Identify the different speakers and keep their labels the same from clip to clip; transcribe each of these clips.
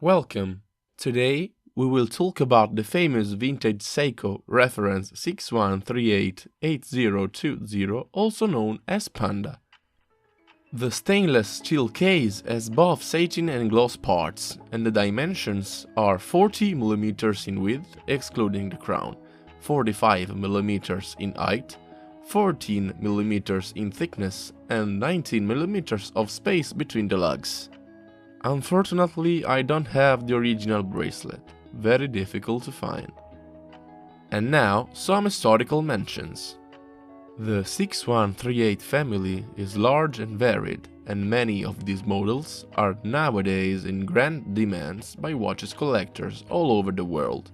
Speaker 1: Welcome! Today we will talk about the famous vintage SEIKO reference 61388020, also known as Panda. The stainless steel case has both satin and gloss parts, and the dimensions are 40 mm in width, excluding the crown, 45 mm in height, 14 mm in thickness, and 19 mm of space between the lugs. Unfortunately, I don't have the original bracelet, very difficult to find. And now, some historical mentions. The 6138 family is large and varied, and many of these models are nowadays in grand demand by watches collectors all over the world.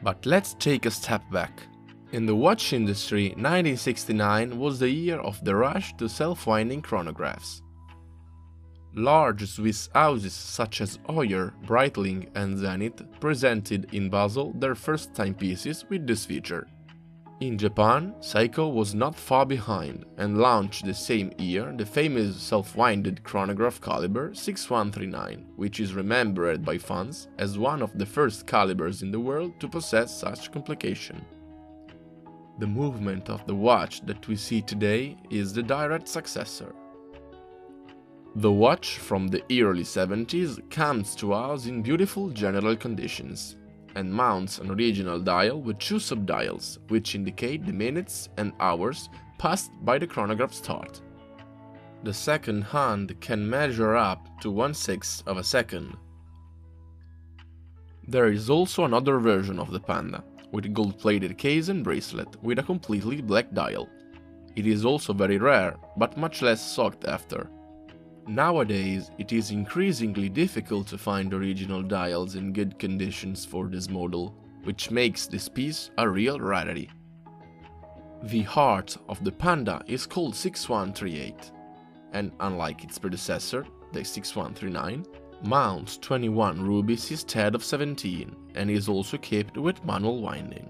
Speaker 1: But let's take a step back. In the watch industry, 1969 was the year of the rush to self-winding chronographs. Large Swiss houses such as Heuer, Breitling and Zenith presented in Basel their first timepieces with this feature. In Japan, SEIKO was not far behind and launched the same year the famous self-winded chronograph caliber 6139, which is remembered by fans as one of the first calibers in the world to possess such complication. The movement of the watch that we see today is the direct successor. The watch from the early 70s comes to us in beautiful general conditions and mounts an original dial with two subdials, which indicate the minutes and hours passed by the chronograph start. The second hand can measure up to 1/6 of a second. There is also another version of the Panda, with gold-plated case and bracelet with a completely black dial. It is also very rare, but much less sought after. Nowadays, it is increasingly difficult to find original dials in good conditions for this model, which makes this piece a real rarity. The heart of the Panda is called 6138, and unlike its predecessor, the 6139, mounts 21 rubies instead of 17 and is also equipped with manual winding.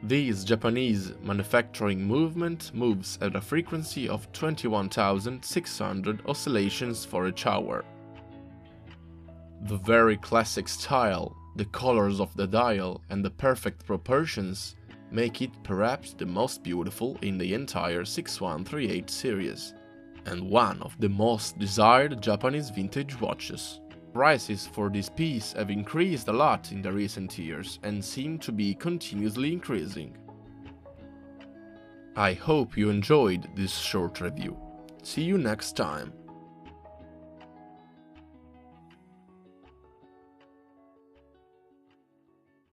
Speaker 1: This Japanese manufacturing movement moves at a frequency of 21,600 oscillations for each hour. The very classic style, the colors of the dial and the perfect proportions make it perhaps the most beautiful in the entire 6138 series, and one of the most desired Japanese vintage watches. Prices for this piece have increased a lot in the recent years and seem to be continuously increasing. I hope you enjoyed this short review. See you next time.